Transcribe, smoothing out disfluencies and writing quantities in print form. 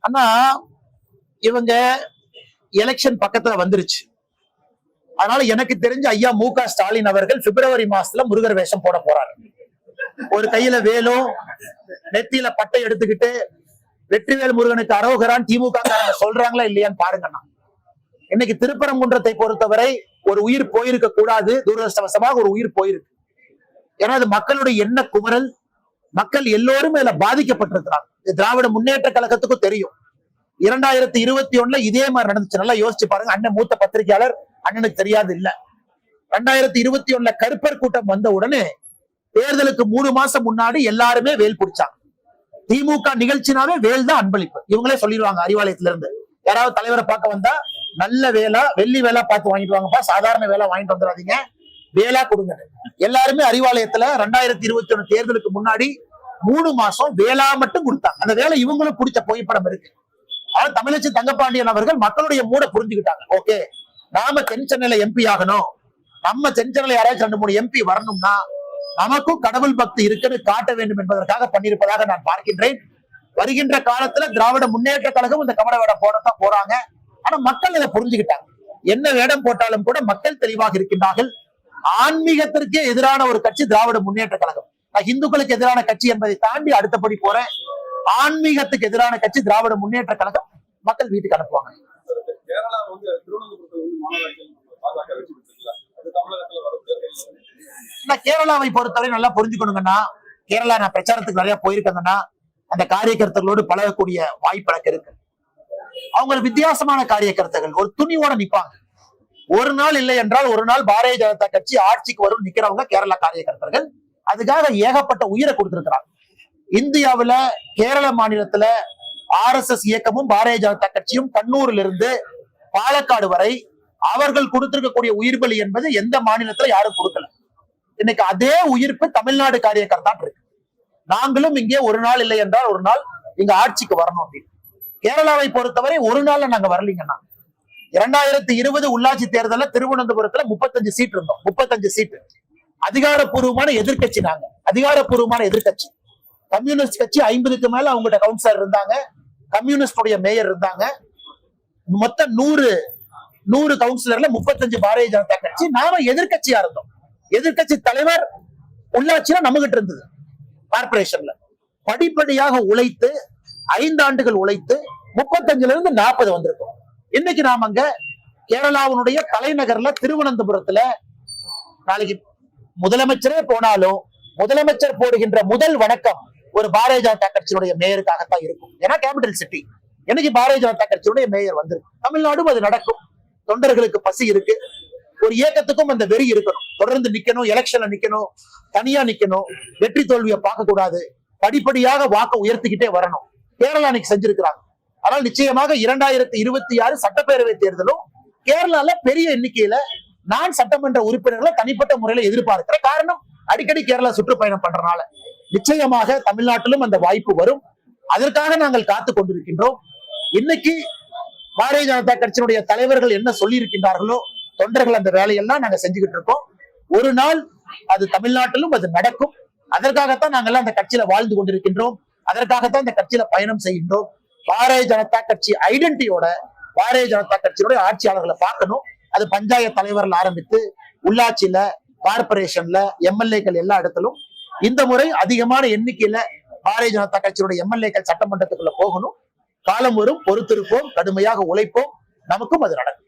ஆனா இவங்க எலெக்ஷன் பக்கத்துல வந்துருச்சு. அதனால எனக்கு தெரிஞ்ச ஐயா மு.க. ஸ்டாலின் அவர்கள் பிப்ரவரி மாசத்துல முருகர் வேஷம் போட போறாரு. ஒரு கையில வேலும் நெத்தியில பட்டை எடுத்துக்கிட்டு வெற்றிவேல் முருகனுக்கு அரோகரான் திமுக சொல்றாங்களா இல்லையான்னு பாருங்கண்ணா. இன்னைக்கு திருப்பரங்குன்றத்தை பொறுத்தவரை ஒரு உயிர் போயிருக்க கூடாது, துரதிருஷ்டவசமாக ஒரு உயிர் போயிருக்கு. ஏன்னா அது மக்களுடைய எண்ண குமரல், மக்கள் எல்லோரும் இதுல பாதிக்கப்பட்டிருக்கிறாங்க. திராவிட முன்னேற்ற கழகத்துக்கும் தெரியும். 2021 இதே மாதிரி நடந்துச்சு. நல்லா யோசிச்சு பாருங்க. அண்ணன் மூத்த பத்திரிகையாளர், அண்ணனுக்கு தெரியாது இல்ல. 2021 கருப்பர் கூட்டம் வந்த உடனே தேர்தலுக்கு 3 மாசம் முன்னாடி எல்லாருமே வேல் பிடிச்சாங்க. திமுக நிகழ்ச்சினாவே வேல் தான் அன்பளிப்பு. இவங்களே சொல்லிடுவாங்க அறிவாலயத்துல இருந்து. யாராவது தலைவரை பார்க்க வந்தா நல்ல வேலா, வெள்ளி வேலா பார்த்து வாங்கிட்டு வாங்கப்பா, சாதாரண வேலை வாங்கிட்டு வந்துடாதீங்க, வேலா கொடுங்க. எல்லாருமே அறிவாலயத்துல 2021 தேர்தலுக்கு முன்னாடி 3 மாசம் வேலா மட்டும் கொடுத்தாங்க. அந்த வேலை இவங்களும் பிடிச்ச புகைப்படம் இருக்கு. ஆனா தமிழச்சி தங்கப்பாண்டியன் அவர்கள் மக்களுடைய மூட புரிஞ்சுக்கிட்டாங்க. ஓகே, நாம தென் சென்னையில எம்பி ஆகணும், நம்ம தென் சென்னையில யாராச்சும் 2-3 எம்பி வரணும்னா நமக்கும் கடவுள் பக்தி இருக்குன்னு காட்ட வேண்டும் என்பதற்காக பண்ணியிருப்பதாக நான் பார்க்கின்றேன். வருகின்ற காலத்துல திராவிட முன்னேற்ற கழகம் இந்த கமல வேடம் போடத்தான் போறாங்க. ஆனா மக்கள் இதை புரிஞ்சுக்கிட்டாங்க. என்ன வேடம் போட்டாலும் கூட மக்கள் தெளிவாக இருக்கின்றார்கள். ஆன்மீகத்திற்கே எதிரான ஒரு கட்சி திராவிட முன்னேற்ற கழகம். நான் இந்துக்களுக்கு எதிரான கட்சி என்பதை தாண்டி அடுத்தபடி போறேன். ஆன்மீகத்துக்கு எதிரான கட்சி திராவிட முன்னேற்ற கழகம். மக்கள் வீட்டுக்கு அனுப்புவாங்க. கேரளாவை பொறுத்தவரை நல்லா புரிஞ்சுக்கணுங்கன்னா, கேரளா நான் பிரச்சாரத்துக்கு நிறைய போயிருக்கேங்கன்னா அந்த காரியகர்த்தர்களோடு பழகக்கூடிய வாய்ப்பு எனக்கு இருக்கு. அவங்க வித்தியாசமான காரியகர்த்தர்கள், ஒரு துணியோட நிப்பாங்க. ஒரு நாள் இல்லை என்றால் ஒரு நாள் பாரதிய ஜனதா கட்சி ஆட்சிக்கு வரும் நிக்கிறவங்க கேரளா காரியகர்த்தர்கள். அதுக்காக ஏகப்பட்ட உயிரை கொடுத்திருக்கிறாங்க. இந்தியாவுல கேரள மாநிலத்துல RSS இயக்கமும் பாரதிய ஜனதா கட்சியும் கண்ணூரில் இருந்து பாலக்காடு வரை அவர்கள் கொடுத்திருக்கக்கூடிய உயிர் பலி என்பது எந்த மாநிலத்துல யாரும் கொடுக்கல. இன்னைக்கு அதே உயிர்ப்பு தமிழ்நாடு காரியகர்த்தா இருக்கு. நாங்களும் இங்கே ஒரு நாள் இல்லை என்றால் ஒரு நாள் இங்க ஆட்சிக்கு வரணும் அப்படின்னு. கேரளாவை பொறுத்தவரை ஒரு நாள்ல நாங்க வரலீங்கன்னா, 2020 உள்ளாட்சி தேர்தலில் திருவனந்தபுரத்துல 35 சீட் இருந்தோம். 35 சீட் அதிகாரப்பூர்வமான எதிர்கட்சி. நாங்க அதிகாரப்பூர்வமான எதிர்கட்சி. கம்யூனிஸ்ட் கட்சி 50க்கு மேல அவங்ககிட்ட கவுன்சிலர் இருந்தாங்க, கம்யூனிஸ்டுடைய மேயர் இருந்தாங்க. மொத்தம் 100 கவுன்சிலர்ல 35 பாரதிய ஜனதா கட்சி. நாம எதிர்கட்சியா இருந்தோம். எதிர்கட்சி தலைவர் உள்ளாட்சியில நம்மகிட்ட இருந்தது. கார்பரேஷன்ல படிப்படியாக உழைத்து 5 ஆண்டுகள் உழைத்து 35ல இருந்து 40 வந்திருக்கோம். இன்னைக்கு நாம அங்க கேரளாவுடைய தலைநகர்ல திருவனந்தபுரத்துல நாளைக்கு முதலமைச்சரே போனாலும் முதலமைச்சர் போடுகின்ற முதல் வணக்கம் ஒரு பாரதிய ஜனதா கட்சியுடைய மேயருக்காகத்தான் இருக்கும். ஏன்னா கேபிட்டல் சிட்டி. இன்னைக்கு பாரதிய ஜனதா கட்சியுடைய மேயர் வந்திருக்கு. தமிழ்நாடும் அது நடக்கும். தொண்டர்களுக்கு பசி இருக்கு. ஒரு இயக்கத்துக்கும் அந்த வெறி இருக்கணும். தொடர்ந்து நிக்கணும், எலெக்ஷன்ல நிக்கணும், தனியா நிக்கணும், வெற்றி தோல்வியை பார்க்க கூடாது, படிப்படியாக வாக்க உயர்த்திக்கிட்டே வரணும். கேரளா இன்னைக்கு செஞ்சிருக்கிறாங்க. ஆனால் நிச்சயமாக 2026 சட்டப்பேரவை தேர்தலும் கேரளால பெரிய எண்ணிக்கையில நான் சட்டமன்ற உறுப்பினர்களை தனிப்பட்ட முறையில எதிர்பார்க்கிற காரணம் அடிக்கடி கேரளா சுற்றுப்பயணம் பண்றதுனால நிச்சயமாக தமிழ்நாட்டிலும் அந்த வாய்ப்பு வரும். அதற்காக நாங்கள் காத்து கொண்டிருக்கின்றோம். இன்னைக்கு பாரதிய ஜனதா கட்சியினுடைய தலைவர்கள் என்ன சொல்லி இருக்கின்றார்களோ தொண்டர்கள் அந்த வேலையெல்லாம் நாங்க செஞ்சுக்கிட்டு இருக்கோம். ஒரு நாள் அது தமிழ்நாட்டிலும் அது நடக்கும். அதற்காகத்தான் நாங்கெல்லாம் அந்த கட்சியில வாழ்ந்து கொண்டிருக்கின்றோம். அதற்காகத்தான் இந்த கட்சியில பயணம் செய்கின்றோம். பாரதிய ஜனதா கட்சி ஐடென்டிட்டியோட பாரதிய ஜனதா கட்சியினுடைய ஆட்சியாளர்களை பார்க்கணும். அது பஞ்சாயத்து தலைவர்கள் ஆரம்பித்து உள்ளாட்சியில, கார்பரேஷன்ல, MLA-க்கள் எல்லா இடத்திலும் இந்த முறை அதிகமான எண்ணிக்கையில பாரதிய ஜனதா கட்சியினுடைய MLA-க்கள் சட்டமன்றத்துக்குள்ள போகணும். காலம் வரும், பொறுத்திருப்போம், கடுமையாக உழைப்போம், நமக்கும் அது நடக்கும்.